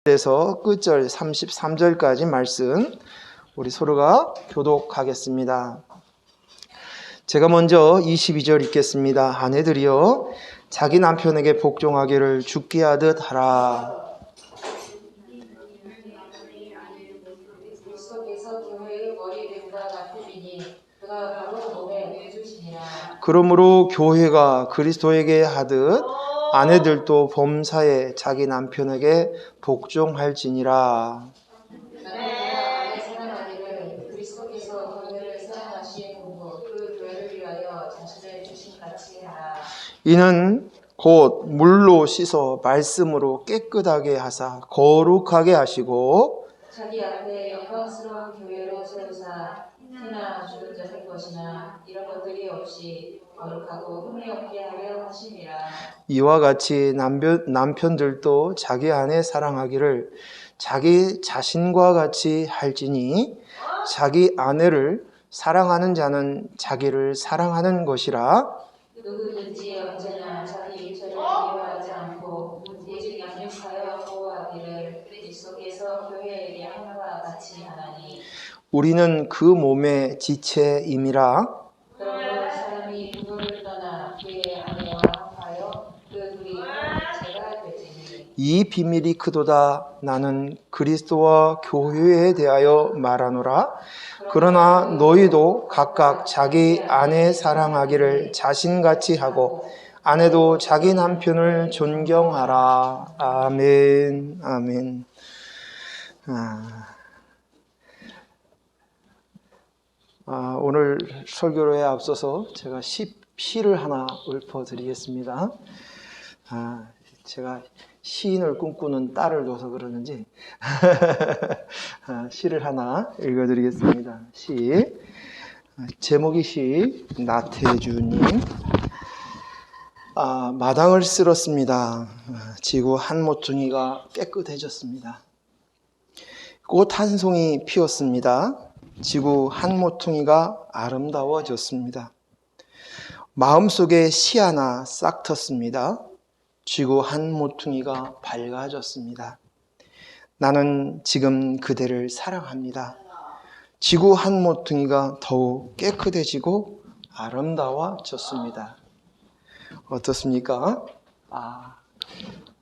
그래서 끝절 33절까지 말씀 우리 서로가 교독하겠습니다. 제가 먼저 22절 읽겠습니다. 아내들이여 자기 남편에게 복종하기를 죽게 하듯 하라. 그러므로 교회가 그리스도에게 하듯 아내들도 범사에 자기 남편에게 복종할지니라. 이는 곧 물로 씻어 말씀으로 깨끗하게 하사 거룩하게 하시고 자기 앞에 영광스러운 교회로 세우사 태나 죽은 자 살 것이나 이런 것들이 없이 거룩하고 흠이 없게 하려 하심이라. 이와 같이 남편들도 자기 아내 사랑하기를 자기 자신과 같이 할지니 자기 아내를 사랑하는 자는 자기를 사랑하는 것이라. 누구든지 언제나 자기 일처를 미워하지 않고 오직 양육하여 보호하기를 그리스도께서 교회에게 하나와 같이 하나니. 우리는 그 몸의 지체임이라. 그러므로 사람이 부모를 떠나 그의 아내와 합하여 그 둘이 제가 되지니. 이 비밀이 크도다. 나는 그리스도와 교회에 대하여 말하노라. 그러나 너희도 각각 자기 아내 사랑하기를 자신같이 하고 아내도 자기 남편을 존경하라. 아멘. 아멘. 오늘 설교에 앞서서 제가 시를 하나 읊어드리겠습니다. 제가 시인을 꿈꾸는 딸을 둬서 그러는지 시를 하나 읽어드리겠습니다. 시 제목이 시 나태주님. 마당을 쓸었습니다. 지구 한 모퉁이가 깨끗해졌습니다. 꽃 한 송이 피었습니다. 지구 한 모퉁이가 아름다워졌습니다. 마음속에 시 하나 싹 텄습니다. 지구 한 모퉁이가 밝아졌습니다. 나는 지금 그대를 사랑합니다. 지구 한 모퉁이가 더욱 깨끗해지고 아름다워졌습니다. 어떻습니까?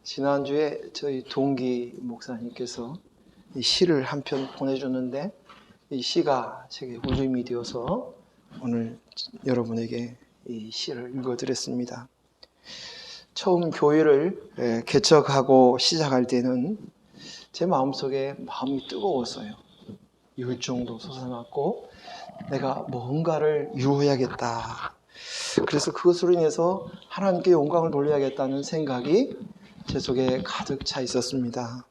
지난주에 저희 동기 목사님께서 이 시를 한 편 보내줬는데 이 시가 제게 울림이 되어서 오늘 여러분에게 이 시를 읽어드렸습니다. 처음 교회를 개척하고 시작할 때는 제 마음속에 마음이 뜨거웠어요. 열정도 솟아났고 내가 뭔가를 이루어야겠다. 그래서 그것으로 인해서 하나님께 영광을 돌려야겠다는 생각이 제 속에 가득 차 있었습니다.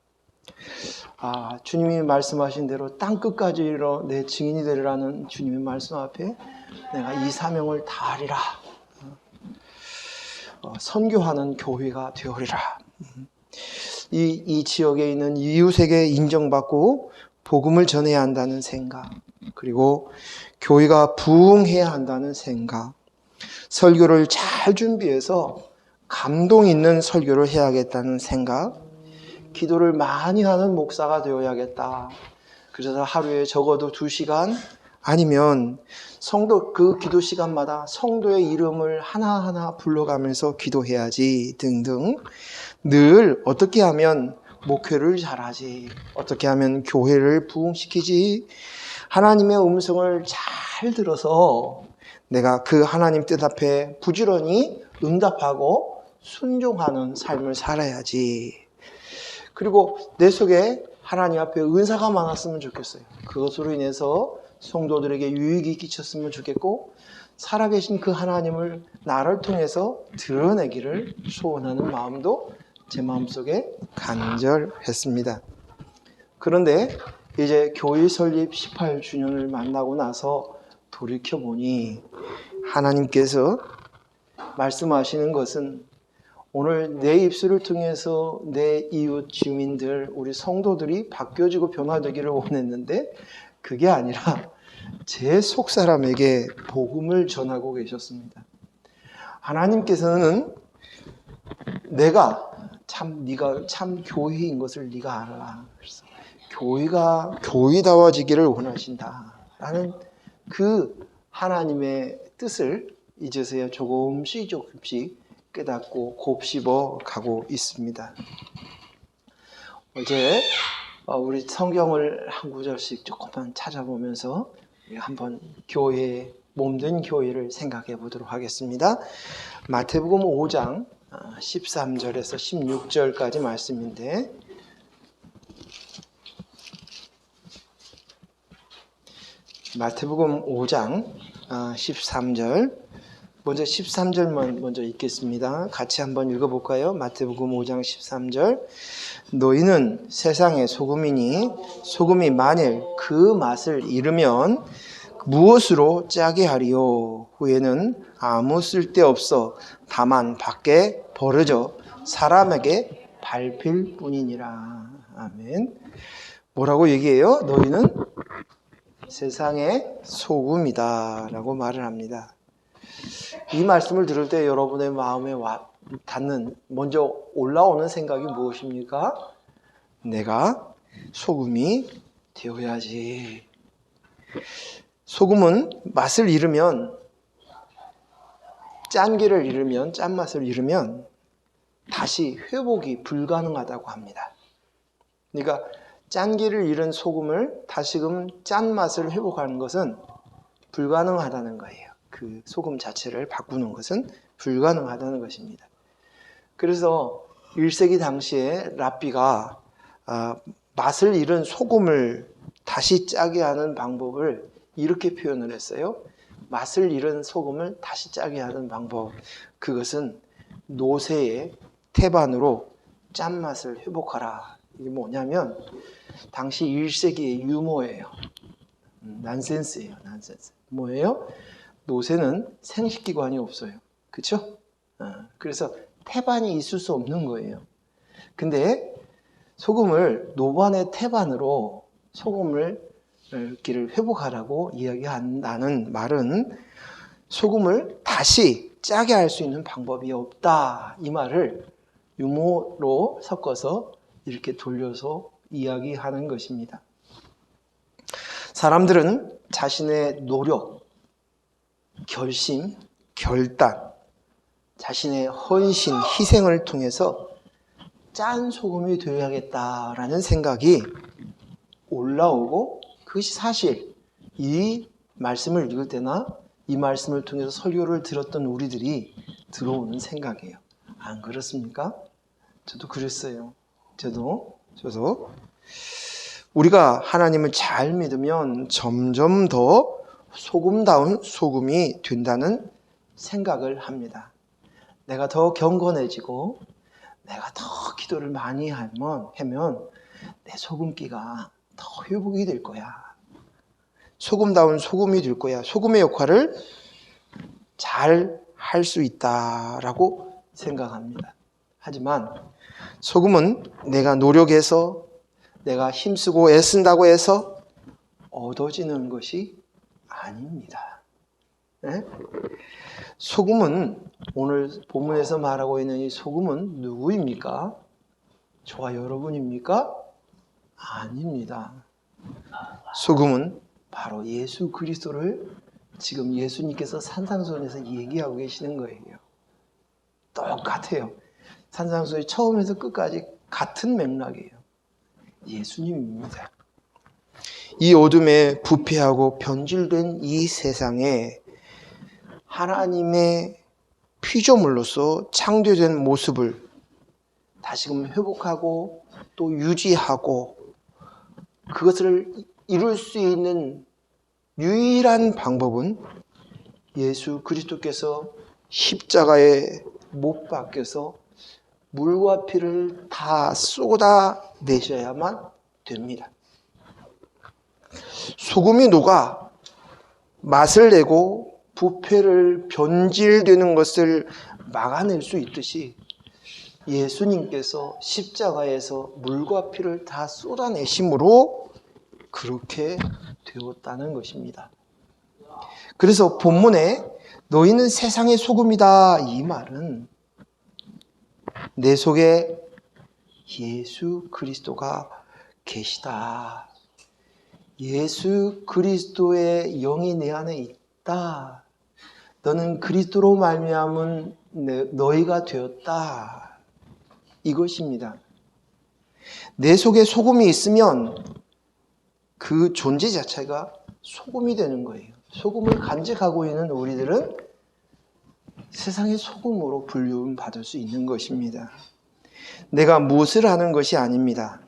주님이 말씀하신 대로 땅끝까지 이르러 내 증인이 되리라는 주님의 말씀 앞에 내가 이 사명을 다하리라. 선교하는 교회가 되어리라. 이 지역에 있는 이웃에게 인정받고 복음을 전해야 한다는 생각, 그리고 교회가 부흥해야 한다는 생각, 설교를 잘 준비해서 감동 있는 설교를 해야겠다는 생각, 기도를 많이 하는 목사가 되어야겠다. 그래서 하루에 적어도 2시간 아니면 성도 그 기도 시간마다 성도의 이름을 하나하나 불러가면서 기도해야지 등등. 늘 어떻게 하면 목회를 잘하지, 어떻게 하면 교회를 부흥시키지, 하나님의 음성을 잘 들어서 내가 그 하나님 뜻 앞에 부지런히 응답하고 순종하는 삶을 살아야지. 그리고 내 속에 하나님 앞에 은사가 많았으면 좋겠어요. 그것으로 인해서 성도들에게 유익이 끼쳤으면 좋겠고 살아계신 그 하나님을 나를 통해서 드러내기를 소원하는 마음도 제 마음속에 간절했습니다. 그런데 이제 교회 설립 18주년을 만나고 나서 돌이켜보니 하나님께서 말씀하시는 것은 오늘 내 입술을 통해서 내 이웃 주민들, 우리 성도들이 바뀌어지고 변화되기를 원했는데 그게 아니라 제 속사람에게 복음을 전하고 계셨습니다. 하나님께서는 내가 네가 참 교회인 것을 네가 알아. 그래서 교회가 교회다워지기를 원하신다라는 그 하나님의 뜻을 이제서야 조금씩 깨닫고 곱씹어 가고 있습니다. 어제 우리 성경을 한 구절씩 조금만 찾아보면서 한번 교회, 몸된 교회를 생각해 보도록 하겠습니다. 마태복음 5장 13절에서 16절까지 말씀인데, 마태복음 5장 13절, 먼저 13절만 먼저 읽겠습니다. 같이 한번 읽어볼까요? 마태복음 5장 13절. 너희는 세상의 소금이니 소금이 만일 그 맛을 잃으면 무엇으로 짜게 하리요? 후에는 아무 쓸데없어 다만 밖에 버려져 사람에게 밟힐 뿐이니라. 아멘. 뭐라고 얘기해요? 너희는 세상의 소금이다 라고 말을 합니다. 이 말씀을 들을 때 여러분의 마음에 닿는, 먼저 올라오는 생각이 무엇입니까? 내가 소금이 되어야지. 소금은 맛을 잃으면, 짠기를 잃으면, 짠맛을 잃으면 다시 회복이 불가능하다고 합니다. 그러니까 짠기를 잃은 소금을 다시금 짠맛을 회복하는 것은 불가능하다는 거예요. 그 소금 자체를 바꾸는 것은 불가능하다는 것입니다. 그래서 1세기 당시에 랍비가 맛을 잃은 소금을 다시 짜게 하는 방법을 이렇게 표현을 했어요. 맛을 잃은 소금을 다시 짜게 하는 방법, 그것은 노새의 태반으로 짠맛을 회복하라. 이게 뭐냐면 당시 1세기의 유머예요. 난센스예요. 난센스. 뭐예요? 노새는 생식기관이 없어요. 그렇죠? 그래서 태반이 있을 수 없는 거예요. 근데 소금을 노반의 태반으로 소금을 기를 회복하라고 이야기한다는 말은 소금을 다시 짜게 할 수 있는 방법이 없다. 이 말을 유머로 섞어서 이렇게 돌려서 이야기하는 것입니다. 사람들은 자신의 노력, 결심, 결단, 자신의 헌신, 희생을 통해서 짠 소금이 되어야겠다라는 생각이 올라오고, 그것이 사실 이 말씀을 읽을 때나 이 말씀을 통해서 설교를 들었던 우리들이 들어오는 생각이에요. 안 그렇습니까? 저도 그랬어요. 저도 우리가 하나님을 잘 믿으면 점점 더 소금다운 소금이 된다는 생각을 합니다. 내가 더 경건해지고 내가 더 기도를 많이 하면 내 소금기가 더 회복이 될 거야. 소금다운 소금이 될 거야. 소금의 역할을 잘 할 수 있다라고 생각합니다. 하지만 소금은 내가 노력해서, 내가 힘쓰고 애쓴다고 해서 얻어지는 것이 아닙니다. 네? 소금은, 오늘 본문에서 말하고 있는 이 소금은 누구입니까? 저와 여러분입니까? 아닙니다. 소금은 바로 예수 그리스도를 지금 예수님께서 산상수훈에서 얘기하고 계시는 거예요. 똑같아요. 산상수훈이 처음에서 끝까지 같은 맥락이에요. 예수님입니다. 이 어둠에 부패하고 변질된 이 세상에 하나님의 피조물로서 창조된 모습을 다시금 회복하고 또 유지하고 그것을 이룰 수 있는 유일한 방법은 예수 그리스도께서 십자가에 못 박혀서 물과 피를 다 쏟아내셔야만 됩니다. 소금이 녹아 맛을 내고 부패를 변질되는 것을 막아낼 수 있듯이 예수님께서 십자가에서 물과 피를 다 쏟아내심으로 그렇게 되었다는 것입니다. 그래서 본문에 너희는 세상의 소금이다, 이 말은 내 속에 예수 그리스도가 계시다. 예수 그리스도의 영이 내 안에 있다. 너는 그리스도로 말미암은 너희가 되었다. 이것입니다. 내 속에 소금이 있으면 그 존재 자체가 소금이 되는 거예요. 소금을 간직하고 있는 우리들은 세상의 소금으로 불리움 받을 수 있는 것입니다. 내가 무엇을 하는 것이 아닙니다.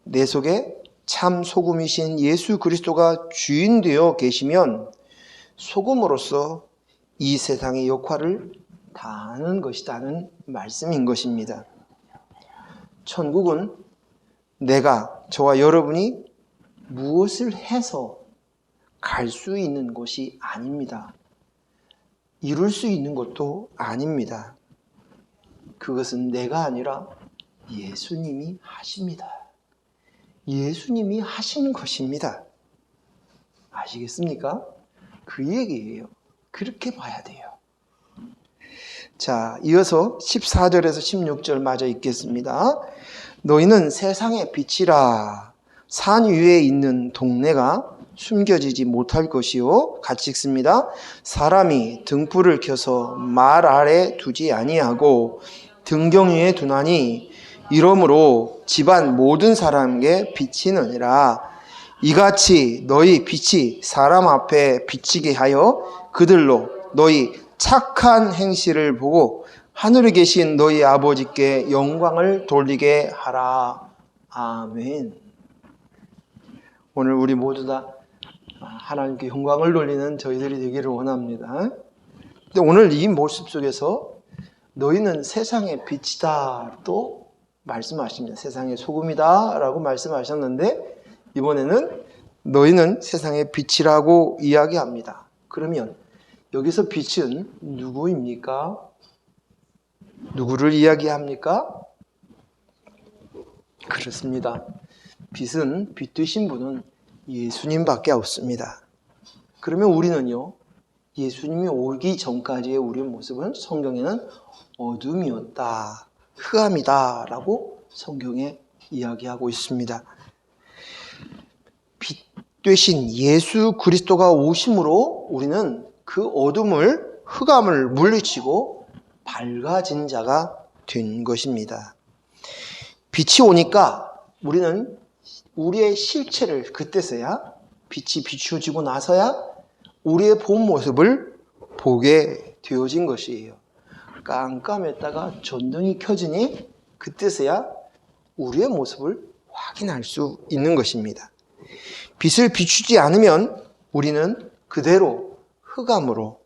내 속에 참 소금이신 예수 그리스도가 주인 되어 계시면 소금으로서 이 세상의 역할을 다하는 것이라는 말씀인 것입니다. 천국은 내가, 저와 여러분이 무엇을 해서 갈 수 있는 곳이 아닙니다. 이룰 수 있는 것도 아닙니다. 그것은 내가 아니라 예수님이 하십니다. 예수님이 하시는 것입니다. 아시겠습니까? 그 얘기예요. 그렇게 봐야 돼요. 자, 이어서 14절에서 16절 마저 읽겠습니다. 너희는 세상의 빛이라. 산 위에 있는 동네가 숨겨지지 못할 것이요. 같이 읽습니다. 사람이 등불을 켜서 말 아래 두지 아니하고 등경 위에 두나니 이러므로 집안 모든 사람에게 비치느니라. 이같이 너희 빛이 사람 앞에 비치게 하여 그들로 너희 착한 행실을 보고 하늘에 계신 너희 아버지께 영광을 돌리게 하라. 아멘. 오늘 우리 모두 다 하나님께 영광을 돌리는 저희들이 되기를 원합니다. 근데 오늘 이 모습 속에서 너희는 세상의 빛이다 또 말씀하십니다. 세상의 소금이다 라고 말씀하셨는데 이번에는 너희는 세상의 빛이라고 이야기합니다. 그러면 여기서 빛은 누구입니까? 누구를 이야기합니까? 그렇습니다. 빛은 빛 되신 분은 예수님밖에 없습니다. 그러면 우리는요, 예수님이 오기 전까지의 우리의 모습은 성경에는 어둠이었다, 흑암이다 라고 성경에 이야기하고 있습니다. 빛 되신 예수 그리스도가 오심으로 우리는 그 어둠을, 흑암을 물리치고 밝아진 자가 된 것입니다. 빛이 오니까 우리는 우리의 실체를 그때서야, 빛이 비추어지고 나서야 우리의 본 모습을 보게 되어진 것이에요. 깜깜했다가 전등이 켜지니 그때서야 우리의 모습을 확인할 수 있는 것입니다. 빛을 비추지 않으면 우리는 그대로 흑암으로,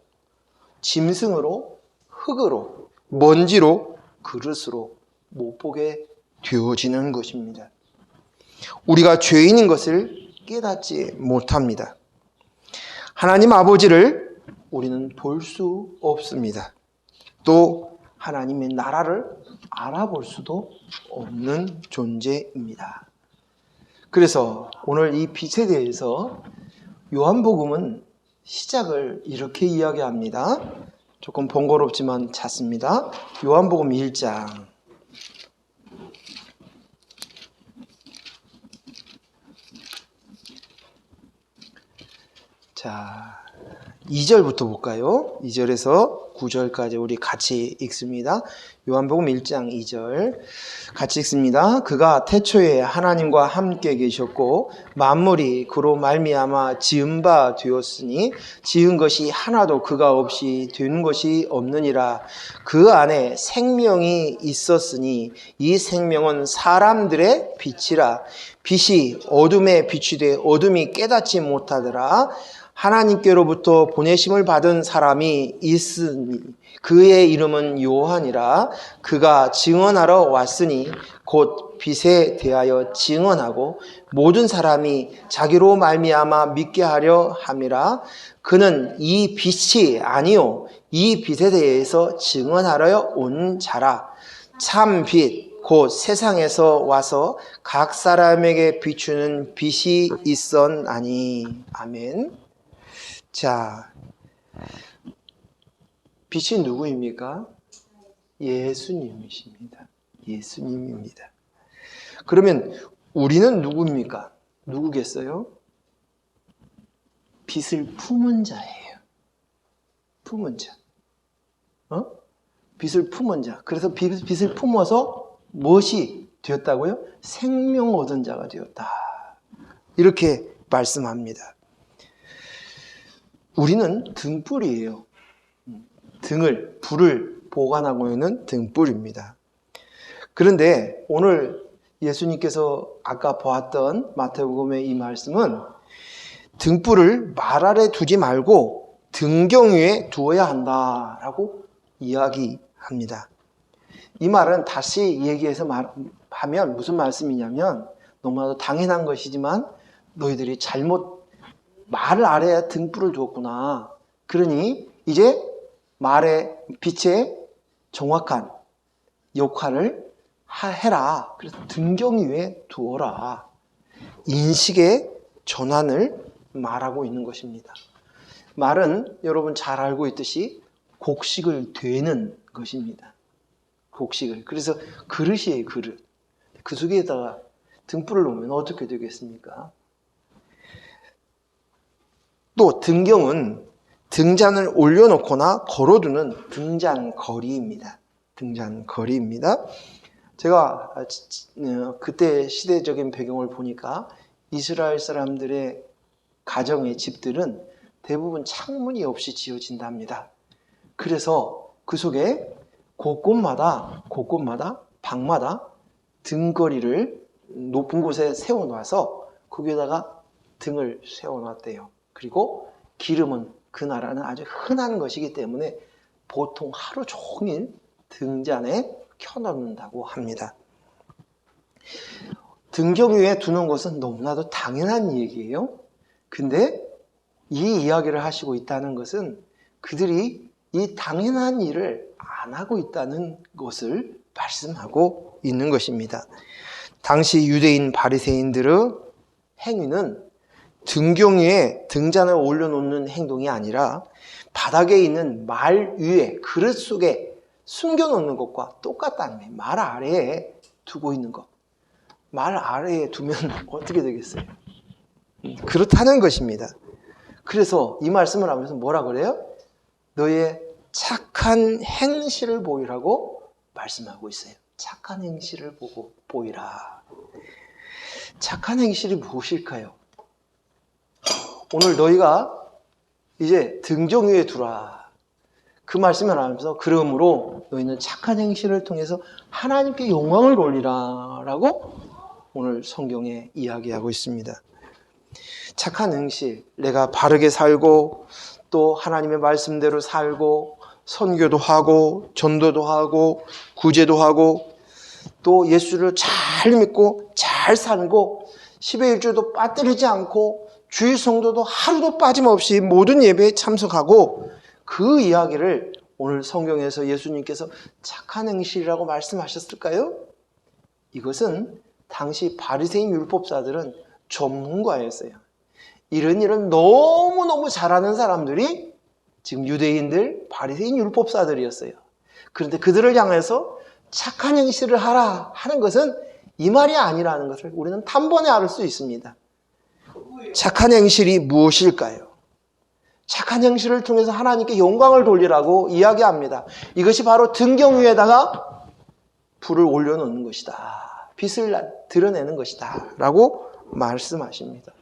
짐승으로, 흙으로, 먼지로, 그릇으로 못 보게 되어지는 것입니다. 우리가 죄인인 것을 깨닫지 못합니다. 하나님 아버지를 우리는 볼 수 없습니다. 또 하나님의 나라를 알아볼 수도 없는 존재입니다. 그래서 오늘 이 빛에 대해서 요한복음은 시작을 이렇게 이야기합니다. 조금 번거롭지만 찾습니다. 요한복음 1장. 자, 2절부터 볼까요? 2절에서 9절까지 우리 같이 읽습니다. 요한복음 1장 2절 같이 읽습니다. 그가 태초에 하나님과 함께 계셨고 만물이 그로 말미암아 지은 바 되었으니 지은 것이 하나도 그가 없이 된 것이 없느니라. 그 안에 생명이 있었으니 이 생명은 사람들의 빛이라. 빛이 어둠에 비추되 어둠이 깨닫지 못하더라. 하나님께로부터 보내심을 받은 사람이 있으니 그의 이름은 요한이라. 그가 증언하러 왔으니 곧 빛에 대하여 증언하고 모든 사람이 자기로 말미암아 믿게 하려 함이라. 그는 이 빛이 아니요 이 빛에 대해서 증언하러 온 자라. 참 빛 곧 세상에서 와서 각 사람에게 비추는 빛이 있었나니. 아멘. 자, 빛이 누구입니까? 예수님이십니다. 예수님입니다. 그러면 우리는 누구입니까? 누구겠어요? 빚을 품은 자예요. 품은 자. 빚을 품은 자. 그래서 빚을 품어서 무엇이 되었다고요? 생명 얻은 자가 되었다. 이렇게 말씀합니다. 우리는 등불이에요. 불을 보관하고 있는 등불입니다. 그런데 오늘 예수님께서 아까 보았던 마태복음의 이 말씀은 등불을 말 아래 두지 말고 등경 위에 두어야 한다라고 이야기합니다. 이 말은 다시 얘기해서 하면 무슨 말씀이냐면 너무나도 당연한 것이지만 너희들이 잘못 말 아래에 등불을 두었구나. 그러니 이제 빛의 정확한 역할을 해라. 그래서 등경 위에 두어라. 인식의 전환을 말하고 있는 것입니다. 말은 여러분 잘 알고 있듯이 곡식을 되는 것입니다. 곡식을. 그래서 그릇이에요, 그릇. 그 속에다가 등불을 놓으면 어떻게 되겠습니까? 또 등경은 등잔을 올려놓거나 걸어두는 등잔거리입니다. 등잔거리입니다. 제가 그때 시대적인 배경을 보니까 이스라엘 사람들의 가정의 집들은 대부분 창문이 없이 지어진답니다. 그래서 그 속에 곳곳마다 방마다 등거리를 높은 곳에 세워놔서 거기에다가 등을 세워놨대요. 그리고 기름은 그 나라는 아주 흔한 것이기 때문에 보통 하루 종일 등잔에 켜놓는다고 합니다. 등경 위에 두는 것은 너무나도 당연한 얘기예요. 근데 이 이야기를 하시고 있다는 것은 그들이 이 당연한 일을 안 하고 있다는 것을 말씀하고 있는 것입니다. 당시 유대인 바리새인들의 행위는 등경 위에 등잔을 올려놓는 행동이 아니라 바닥에 있는 말 위에 그릇 속에 숨겨놓는 것과 똑같다는 거예요. 말 아래에 두고 있는 것. 말 아래에 두면 어떻게 되겠어요? 그렇다는 것입니다. 그래서 이 말씀을 하면서 뭐라 그래요? 너의 착한 행실을 보이라고 말씀하고 있어요. 착한 행실을 보이라. 착한 행실이 무엇일까요? 오늘 너희가 이제 등경 위에 두라. 그 말씀을 하면서 그러므로 너희는 착한 행실을 통해서 하나님께 영광을 돌리라 라고 오늘 성경에 이야기하고 있습니다. 착한 행실, 내가 바르게 살고 또 하나님의 말씀대로 살고 선교도 하고 전도도 하고 구제도 하고 또 예수를 잘 믿고 잘 살고 10의 1조도 빠뜨리지 않고 주일 성도도 하루도 빠짐없이 모든 예배에 참석하고 그 이야기를 오늘 성경에서 예수님께서 착한 행실이라고 말씀하셨을까요? 이것은 당시 바리새인 율법사들은 전문가였어요. 이런 일은 너무너무 잘하는 사람들이 지금 유대인들, 바리새인 율법사들이었어요. 그런데 그들을 향해서 착한 행실을 하라 하는 것은 이 말이 아니라는 것을 우리는 단번에 알 수 있습니다. 착한 행실이 무엇일까요? 착한 행실을 통해서 하나님께 영광을 돌리라고 이야기합니다. 이것이 바로 등경 위에다가 불을 올려놓는 것이다. 빛을 드러내는 것이다. 라고 말씀하십니다.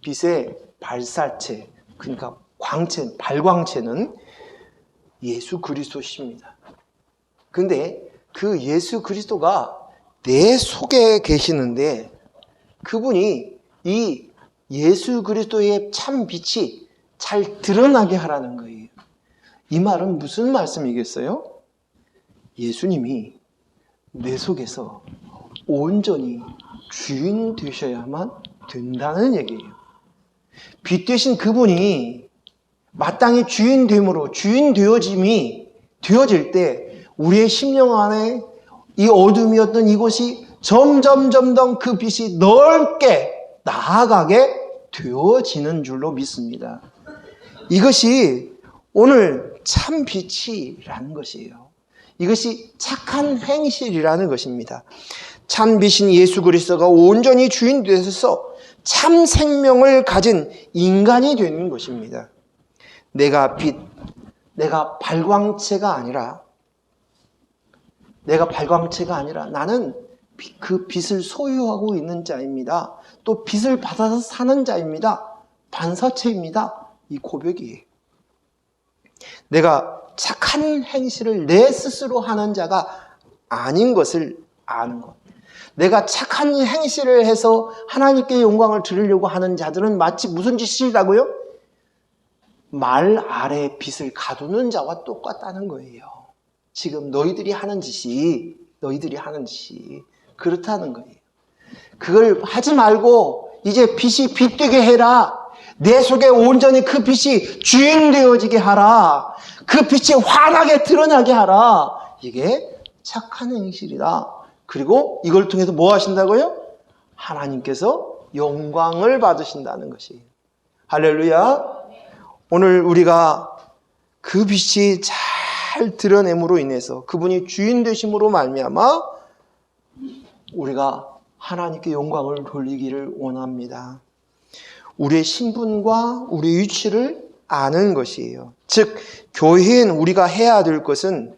빛의 발사체, 그러니까 광채, 발광체는 예수 그리스도십니다. 근데 그 예수 그리스도가 내 속에 계시는데 그분이 이 예수 그리스도의 참 빛이 잘 드러나게 하라는 거예요. 이 말은 무슨 말씀이겠어요? 예수님이 내 속에서 온전히 주인 되셔야만 된다는 얘기예요. 빛 되신 그분이 마땅히 주인 됨으로 주인 되어질 때 우리의 심령 안에 이 어둠이었던 이곳이 점점 그 빛이 넓게 나아가게 되어지는 줄로 믿습니다. 이것이 오늘 참 빛이라는 것이에요. 이것이 착한 행실이라는 것입니다. 참 빛인 예수 그리스도가 온전히 주인 되셔서 참 생명을 가진 인간이 되는 것입니다. 내가 빛, 내가 발광체가 아니라 나는 그 빛을 소유하고 있는 자입니다. 또 빛을 받아서 사는 자입니다. 반사체입니다. 이 고백이에요. 내가 착한 행실을 내 스스로 하는 자가 아닌 것을 아는 것. 내가 착한 행실을 해서 하나님께 영광을 드리려고 하는 자들은 마치 무슨 짓이라고요? 말 아래 빛을 가두는 자와 똑같다는 거예요. 지금 너희들이 하는 짓이 그렇다는 거예요. 그걸 하지 말고 이제 빛이 빛되게 해라. 내 속에 온전히 그 빛이 주인 되어지게 하라. 그 빛이 환하게 드러나게 하라. 이게 착한 행실이다. 그리고 이걸 통해서 뭐 하신다고요? 하나님께서 영광을 받으신다는 것이에요. 할렐루야. 오늘 우리가 그 빛이 잘 드러냄으로 인해서 그분이 주인 되심으로 말미암아 우리가 하나님께 영광을 돌리기를 원합니다. 우리의 신분과 우리의 위치를 아는 것이에요. 즉 교회인 우리가 해야 될 것은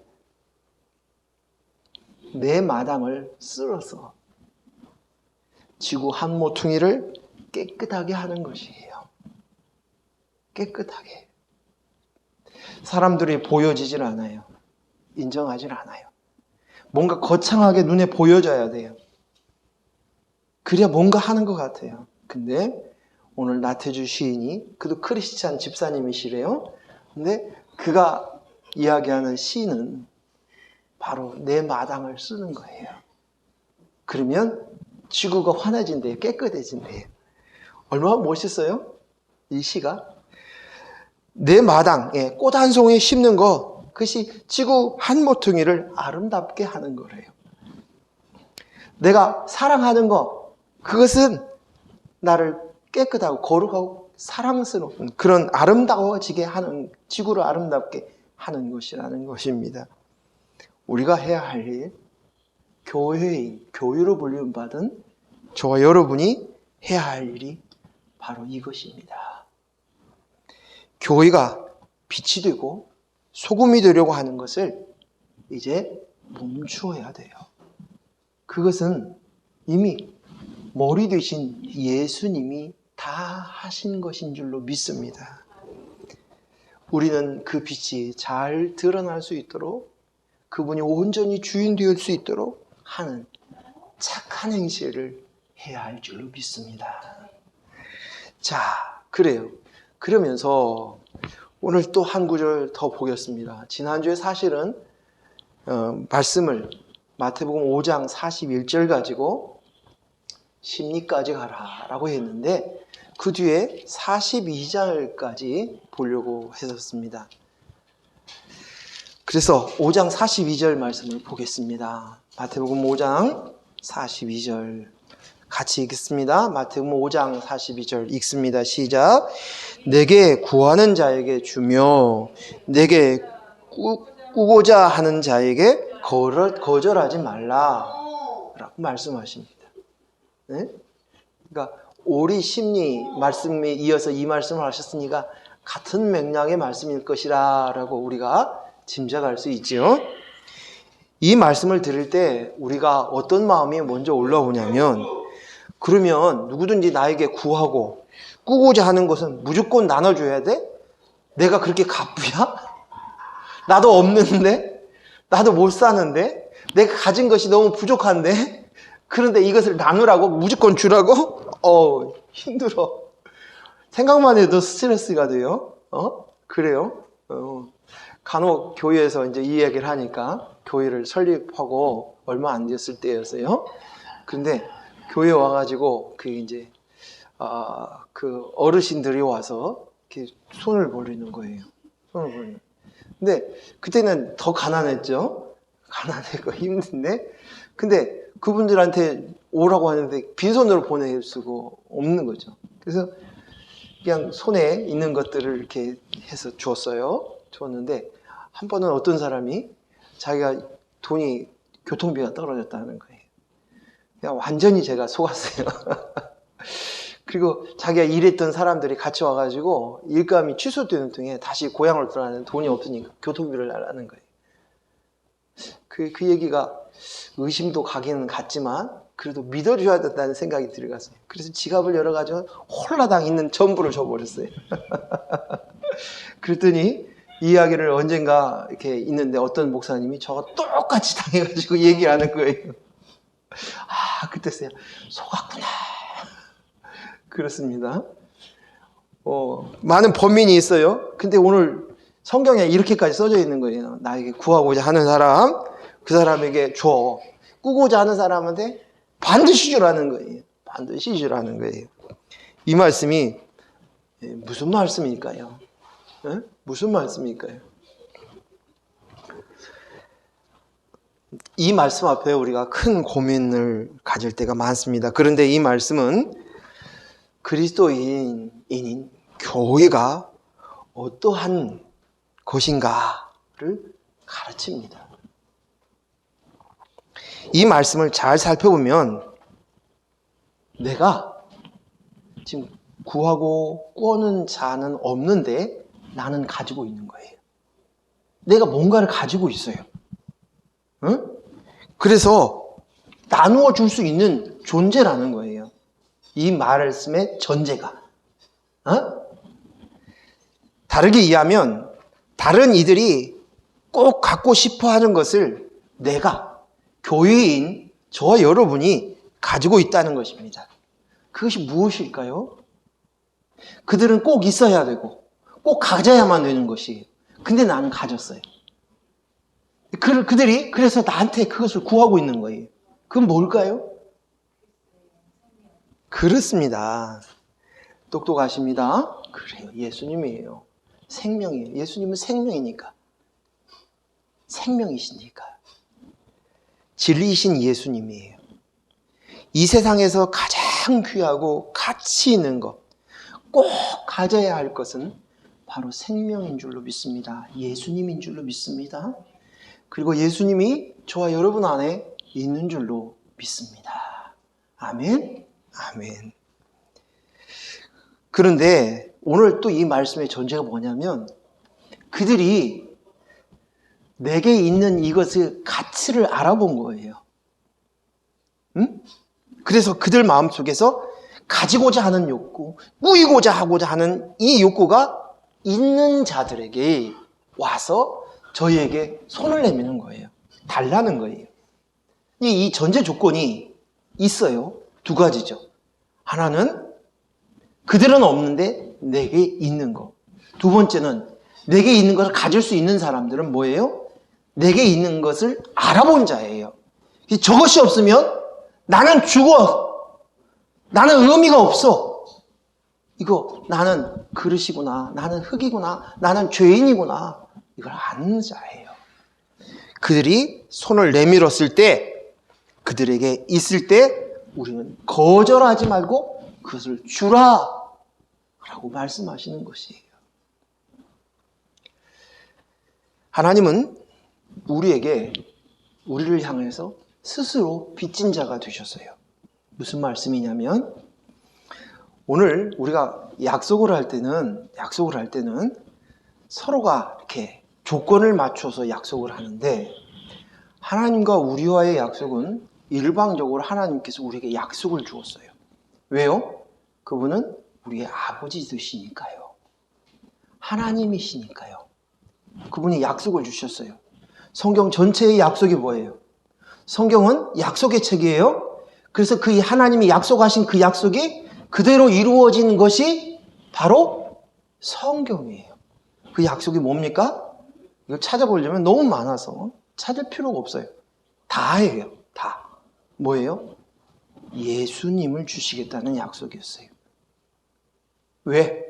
내 마당을 쓸어서 지구 한 모퉁이를 깨끗하게 하는 것이에요. 깨끗하게. 사람들이 보여지질 않아요. 인정하질 않아요. 뭔가 거창하게 눈에 보여져야 돼요. 그래야 뭔가 하는 것 같아요. 근데 오늘 나태주 시인이, 그도 크리스찬 집사님이시래요. 근데 그가 이야기하는 시는 바로 내 마당을 쓰는 거예요. 그러면 지구가 환해진대요. 깨끗해진대요. 얼마나 멋있어요? 이 시가. 내 마당에 꽃 한 송이 심는 거, 그것이 지구 한 모퉁이를 아름답게 하는 거래요. 내가 사랑하는 거, 그것은 나를 깨끗하고 거룩하고 사랑스러운 그런 아름다워지게 하는, 지구를 아름답게 하는 것이라는 것입니다. 우리가 해야 할 일, 교회인, 교회로 불림받은 저와 여러분이 해야 할 일이 바로 이것입니다. 교회가 빛이 되고 소금이 되려고 하는 것을 이제 멈추어야 돼요. 그것은 이미 머리 되신 예수님이 다 하신 것인 줄로 믿습니다. 우리는 그 빛이 잘 드러날 수 있도록, 그분이 온전히 주인 되을 수 있도록 하는 착한 행실을 해야 할 줄로 믿습니다. 자, 그래요. 그러면서 오늘 또 한 구절 더 보겠습니다. 지난주에 사실은 말씀을 마태복음 5장 41절 가지고 심리까지 가라라고 했는데 그 뒤에 42절까지 보려고 했었습니다. 그래서 5장 42절 말씀을 보겠습니다. 마태복음 5장 42절 같이 읽겠습니다. 마태복음 5장 42절 읽습니다. 시작. 내게 구하는 자에게 주며 내게 꾸고자 하는 자에게 거절하지 말라라고 말씀하십니다. 네? 그러니까 오리 심리 말씀에 이어서 이 말씀을 하셨으니까 같은 맥락의 말씀일 것이라고 우리가 짐작할 수 있죠. 이 말씀을 들을 때 우리가 어떤 마음이 먼저 올라오냐면, 그러면 누구든지 나에게 구하고 꾸고자 하는 것은 무조건 나눠줘야 돼? 내가 그렇게 갑부야? 나도 없는데? 나도 못 사는데? 내가 가진 것이 너무 부족한데? 그런데 이것을 나누라고? 무조건 주라고? 힘들어. 생각만 해도 스트레스가 돼요. 그래요? 간혹 교회에서 이제 이 얘기를 하니까, 교회를 설립하고 얼마 안 됐을 때였어요. 근데 교회 와가지고 그 어르신들이 와서 이렇게 손을 벌리는 거예요. 손을 벌리는. 근데 그때는 더 가난했죠. 가난했고 힘든데, 근데 그분들한테 오라고 하는데 빈손으로 보낼 수가 없는 거죠. 그래서 그냥 손에 있는 것들을 이렇게 해서 줬는데 한 번은 어떤 사람이 자기가 교통비가 떨어졌다는 거예요. 그냥 완전히 제가 속았어요. 그리고 자기가 일했던 사람들이 같이 와가지고 일감이 취소되는 중에 다시 고향으로 돌아가는 돈이 없으니까 교통비를 내라는 거예요. 그 얘기가 의심도 가기는 갔지만 그래도 믿어줘야 된다는 생각이 들어갔어요. 그래서 지갑을 열어가지고 홀라당 있는 전부를 줘버렸어요. 그랬더니 이야기를 언젠가 이렇게 있는데 어떤 목사님이 저가 똑같이 당해가지고 얘기를 하는 거예요. 아, 그때서야 속았구나. 그렇습니다. 많은 범민이 있어요. 근데 오늘 성경에 이렇게까지 써져 있는 거예요. 나에게 구하고자 하는 사람, 그 사람에게 줘. 꾸고자 하는 사람한테 반드시 주라는 거예요. 반드시 주라는 거예요. 이 말씀이 무슨 말씀일까요? 무슨 말씀일까요? 이 말씀 앞에 우리가 큰 고민을 가질 때가 많습니다. 그런데 이 말씀은 그리스도인인 교회가 어떠한 것인가를 가르칩니다. 이 말씀을 잘 살펴보면 내가 지금 구하고 꾸어는 자는 없는데 나는 가지고 있는 거예요. 내가 뭔가를 가지고 있어요. 응? 그래서 나누어 줄 수 있는 존재라는 거예요. 이 말씀의 전제가. 다르게 이해하면 다른 이들이 꼭 갖고 싶어 하는 것을 내가 교회인 저와 여러분이 가지고 있다는 것입니다. 그것이 무엇일까요? 그들은 꼭 있어야 되고 꼭 가져야만 되는 것이에요. 근데 나는 가졌어요. 그들이 그래서 나한테 그것을 구하고 있는 거예요. 그건 뭘까요? 그렇습니다. 똑똑하십니다. 그래요. 예수님이에요. 생명이에요. 예수님은 생명이니까. 생명이시니까. 진리이신 예수님이에요. 이 세상에서 가장 귀하고 가치 있는 것, 꼭 가져야 할 것은 바로 생명인 줄로 믿습니다. 예수님인 줄로 믿습니다. 그리고 예수님이 저와 여러분 안에 있는 줄로 믿습니다. 아멘. 아멘. 그런데 오늘 또 이 말씀의 전제가 뭐냐면 그들이 내게 있는 이것의 가치를 알아본 거예요. 응? 그래서 그들 마음속에서 가지고자 하는 욕구, 꾸이고자 하고자 하는 이 욕구가 있는 자들에게 와서 저희에게 손을 내미는 거예요. 달라는 거예요. 이 전제 조건이 있어요. 두 가지죠. 하나는 그들은 없는데 내게 있는 거. 두 번째는 내게 있는 것을 가질 수 있는 사람들은 뭐예요? 내게 있는 것을 알아본 자예요. 저것이 없으면 나는 죽어. 나는 의미가 없어. 이거 나는 그릇이구나. 나는 흙이구나. 나는 죄인이구나. 이걸 아는 자예요. 그들이 손을 내밀었을 때 그들에게 있을 때 우리는 거절하지 말고 그것을 주라 라고 말씀하시는 것이에요. 하나님은 우리를 향해서 스스로 빚진 자가 되셨어요. 무슨 말씀이냐면 오늘 우리가 약속을 할 때는 서로가 이렇게 조건을 맞춰서 약속을 하는데 하나님과 우리와의 약속은 일방적으로 하나님께서 우리에게 약속을 주었어요. 왜요? 그분은 우리의 아버지 되시니까요. 하나님이시니까요. 그분이 약속을 주셨어요. 성경 전체의 약속이 뭐예요? 성경은 약속의 책이에요. 그래서 그 하나님이 약속하신 그 약속이 그대로 이루어진 것이 바로 성경이에요. 그 약속이 뭡니까? 이걸 찾아보려면 너무 많아서 찾을 필요가 없어요. 다예요. 다. 뭐예요? 예수님을 주시겠다는 약속이었어요. 왜?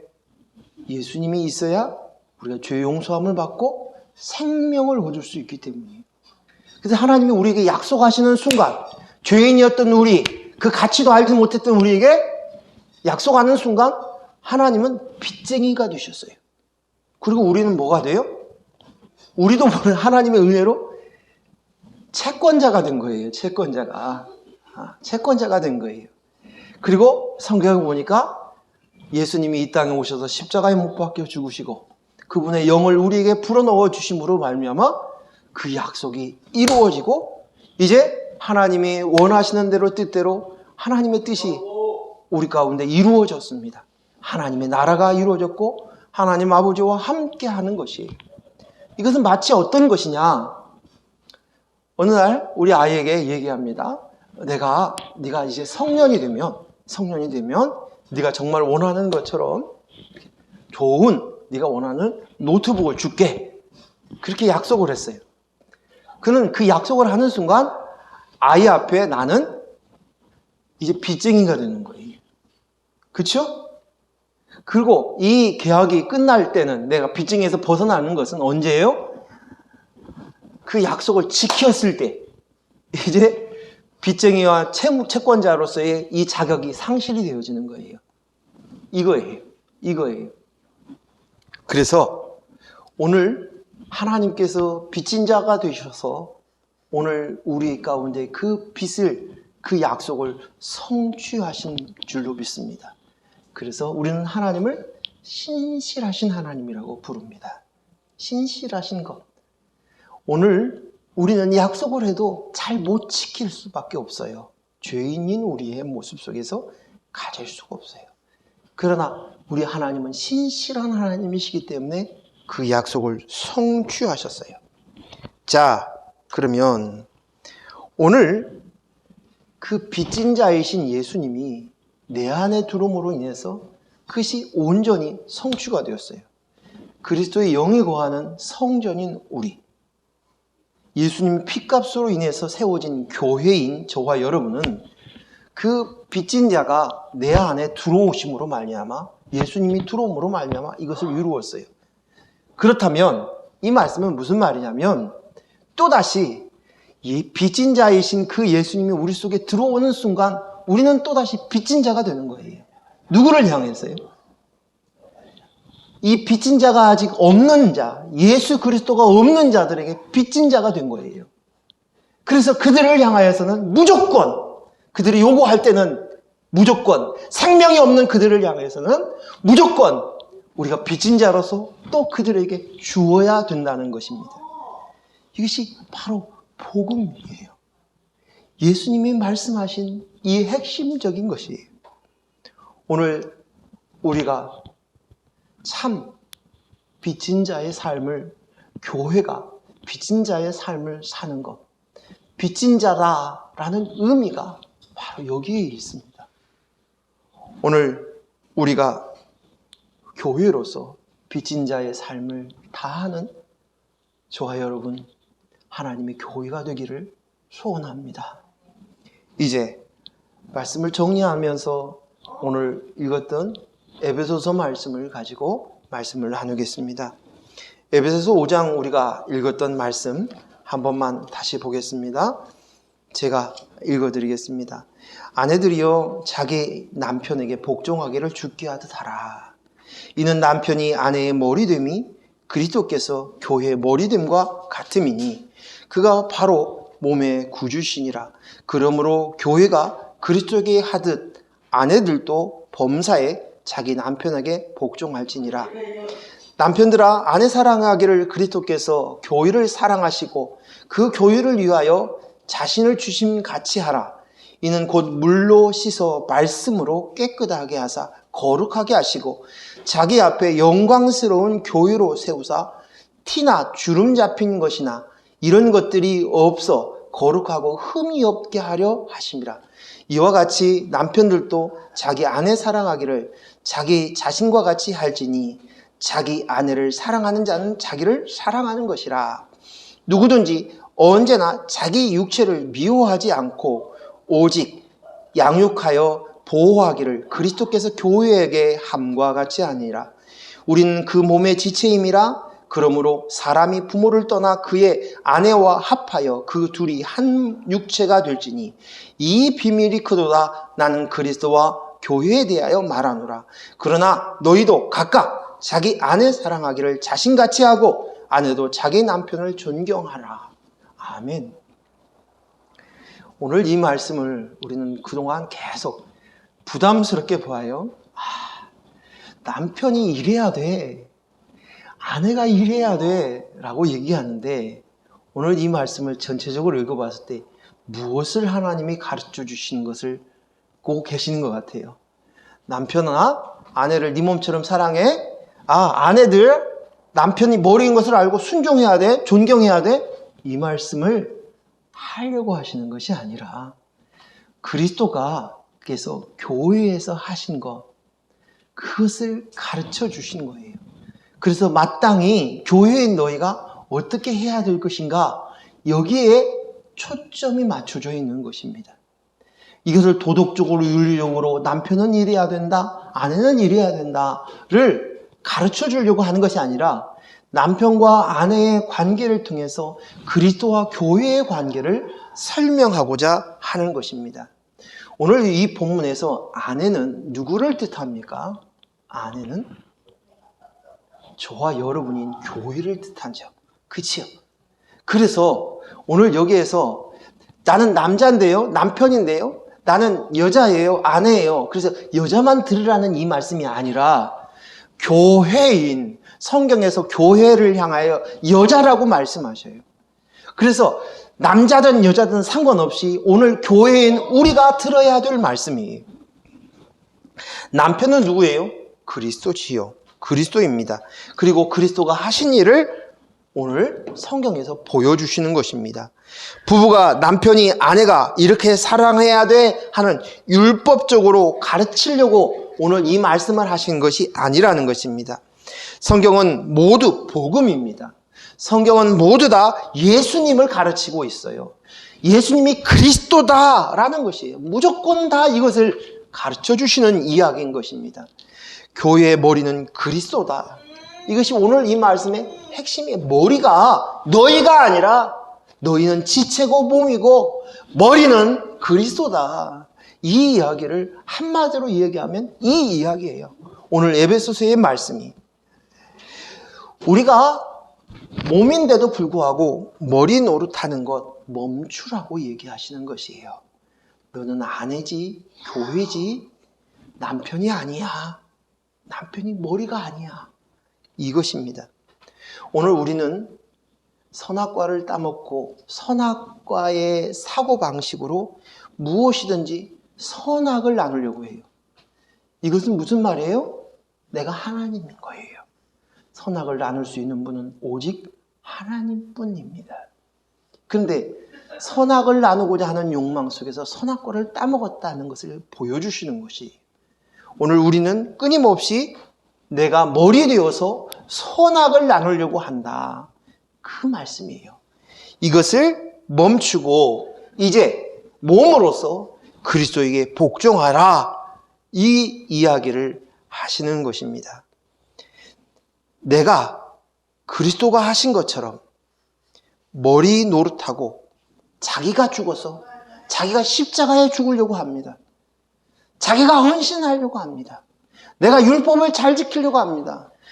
예수님이 있어야 우리가 죄 용서함을 받고 생명을 얻을 수 있기 때문이에요. 그래서 하나님이 우리에게 약속하시는 순간 죄인이었던 우리, 그 가치도 알지 못했던 우리에게 약속하는 순간 하나님은 빚쟁이가 되셨어요. 그리고 우리는 뭐가 돼요? 우리도 하나님의 은혜로 채권자가 된 거예요. 채권자가. 채권자가 된 거예요. 그리고 성경에 보니까 예수님이 이 땅에 오셔서 십자가에 못 박혀 죽으시고 그분의 영을 우리에게 불어넣어 주심으로 말미암아 그 약속이 이루어지고 이제 하나님이 원하시는 대로 뜻대로 하나님의 뜻이 우리 가운데 이루어졌습니다. 하나님의 나라가 이루어졌고 하나님 아버지와 함께하는 것이 이것은 마치 어떤 것이냐? 어느 날 우리 아이에게 얘기합니다. 네가 이제 성년이 되면 네가 정말 원하는 것처럼 좋은 네가 원하는 노트북을 줄게. 그렇게 약속을 했어요. 그는 그 약속을 하는 순간 아이 앞에 나는 이제 빚쟁이가 되는 거예요. 그렇죠? 그리고 이 계약이 끝날 때는 내가 빚쟁이에서 벗어나는 것은 언제예요? 그 약속을 지켰을 때 이제 빚쟁이와 채권자로서의 이 자격이 상실이 되어지는 거예요. 이거예요. 그래서 오늘 하나님께서 빚진 자가 되셔서 오늘 우리 가운데 그 빚을 그 약속을 성취하신 줄로 믿습니다. 그래서 우리는 하나님을 신실하신 하나님이라고 부릅니다. 신실하신 것. 오늘 우리는 약속을 해도 잘 못 지킬 수밖에 없어요. 죄인인 우리의 모습 속에서 가질 수가 없어요. 그러나 우리 하나님은 신실한 하나님이시기 때문에 그 약속을 성취하셨어요. 자, 그러면 오늘 그 빚진 자이신 예수님이 내 안에 들어옴으로 인해서 그것이 온전히 성취가 되었어요. 그리스도의 영이 거하는 성전인 우리, 예수님 피값으로 인해서 세워진 교회인 저와 여러분은 그 빚진 자가 내 안에 들어오심으로 말미암아 예수님이 들어옴으로 말미암아 이것을 이루었어요. 그렇다면 이 말씀은 무슨 말이냐면 또다시 이 빚진 자이신 그 예수님이 우리 속에 들어오는 순간 우리는 또다시 빚진 자가 되는 거예요. 누구를 향해서요? 이 빚진 자가 아직 없는 자, 예수 그리스도가 없는 자들에게 빚진 자가 된 거예요. 그래서 그들을 향하여서는 무조건, 그들이 요구할 때는 무조건, 생명이 없는 그들을 향해서는 무조건 우리가 빚진 자로서 또 그들에게 주어야 된다는 것입니다. 이것이 바로 복음이에요. 예수님이 말씀하신 이 핵심적인 것이에요. 오늘 우리가 참 빚진 자의 삶을, 교회가 빚진 자의 삶을 사는 것, 빚진 자라라는 의미가 바로 여기에 있습니다. 오늘 우리가 교회로서 빚진 자의 삶을 다하는 저와 여러분, 하나님의 교회가 되기를 소원합니다. 이제 말씀을 정리하면서 오늘 읽었던 에베소서 말씀을 가지고 말씀을 나누겠습니다. 에베소서 5장 우리가 읽었던 말씀 한 번만 다시 보겠습니다. 제가 읽어드리겠습니다. 아내들이여 자기 남편에게 복종하기를 주께 하듯 하라. 이는 남편이 아내의 머리됨이 그리스도께서 교회의 머리됨과 같음이니 그가 바로 몸의 구주시니라. 그러므로 교회가 그리스도에게 하듯 아내들도 범사에 자기 남편에게 복종할지니라. 남편들아 아내 사랑하기를 그리스도께서 교회를 사랑하시고 그 교회를 위하여 자신을 주심 같이 하라. 이는 곧 물로 씻어 말씀으로 깨끗하게 하사 거룩하게 하시고 자기 앞에 영광스러운 교회로 세우사 티나 주름 잡힌 것이나 이런 것들이 없어 거룩하고 흠이 없게 하려 하심이라. 이와 같이 남편들도 자기 아내 사랑하기를 자기 자신과 같이 할지니 자기 아내를 사랑하는 자는 자기를 사랑하는 것이라. 누구든지 언제나 자기 육체를 미워하지 않고 오직 양육하여 보호하기를 그리스도께서 교회에게 함과 같이 하니라. 우리는 그 몸의 지체임이라. 그러므로 사람이 부모를 떠나 그의 아내와 합하여 그 둘이 한 육체가 될지니 이 비밀이 크도다. 나는 그리스도와 교회에 대하여 말하노라. 그러나 너희도 각각 자기 아내 사랑하기를 자신같이 하고 아내도 자기 남편을 존경하라. 아멘. 오늘 이 말씀을 우리는 그동안 계속 부담스럽게 보아요. 남편이 이래야 돼, 아내가 이래야 돼 라고 얘기하는데, 오늘 이 말씀을 전체적으로 읽어봤을 때 무엇을 하나님이 가르쳐 주시는 것을 보고 계시는 것 같아요. 남편아, 아내를 네 몸처럼 사랑해. 아내들, 남편이 머리인 것을 알고 순종해야 돼, 존경해야 돼. 이 말씀을 하려고 하시는 것이 아니라 그리스도가 그래서 교회에서 하신 것, 그것을 가르쳐 주신 거예요. 그래서 마땅히 교회인 너희가 어떻게 해야 될 것인가, 여기에 초점이 맞춰져 있는 것입니다. 이것을 도덕적으로 윤리적으로 남편은 이래야 된다, 아내는 이래야 된다를 가르쳐 주려고 하는 것이 아니라 남편과 아내의 관계를 통해서 그리스도와 교회의 관계를 설명하고자 하는 것입니다. 오늘 이 본문에서 아내는 누구를 뜻합니까? 아내는 저와 여러분인 교회를 뜻하죠. 그치요? 그래서 오늘 여기에서 나는 남자인데요, 남편인데요, 나는 여자예요, 아내예요, 그래서 여자만 들으라는 이 말씀이 아니라 교회인, 성경에서 교회를 향하여 여자라고 말씀하셔요. 그래서 남자든 여자든 상관없이 오늘 교회인 우리가 들어야 될 말씀이에요. 남편은 누구예요? 그리스도지요. 그리스도입니다. 그리고 그리스도가 하신 일을 오늘 성경에서 보여주시는 것입니다. 부부가 남편이 아내가 이렇게 사랑해야 돼 하는 율법적으로 가르치려고 오늘 이 말씀을 하신 것이 아니라는 것입니다. 성경은 모두 복음입니다. 성경은 모두 다 예수님을 가르치고 있어요. 예수님이 그리스도다라는 것이에요. 무조건 다 이것을 가르쳐 주시는 이야기인 것입니다. 교회의 머리는 그리스도다. 이것이 오늘 이 말씀의 핵심이에요. 머리가 너희가 아니라 너희는 지체고 몸이고 머리는 그리스도다. 이 이야기를 한마디로 이야기하면 이 이야기예요. 오늘 에베소서의 말씀이 우리가 몸인데도 불구하고 머리 노릇하는 것 멈추라고 얘기하시는 것이에요. 너는 아내지, 교회지, 남편이 아니야. 남편이 머리가 아니야. 이것입니다. 오늘 우리는 선악과를 따먹고 선악과의 사고방식으로 무엇이든지 선악을 나누려고 해요. 이것은 무슨 말이에요? 내가 하나님인 거예요. 선악을 나눌 수 있는 분은 오직 하나님뿐입니다. 그런데 선악을 나누고자 하는 욕망 속에서 선악과를 따먹었다는 것을 보여주시는 것이 오늘 우리는 끊임없이 내가 머리 되어서 선악을 나누려고 한다. 그 말씀이에요. 이것을 멈추고 이제 몸으로서 그리스도에게 복종하라. 이 이야기를 하시는 것입니다. 내가 그리스도가 하신 것처럼 머리 노릇하고 자기가 죽어서 자기가 십자가에 죽으려고 합니다. 자기가 헌신하려고 합니다. 내가 율법을 잘 지키려고 합니다.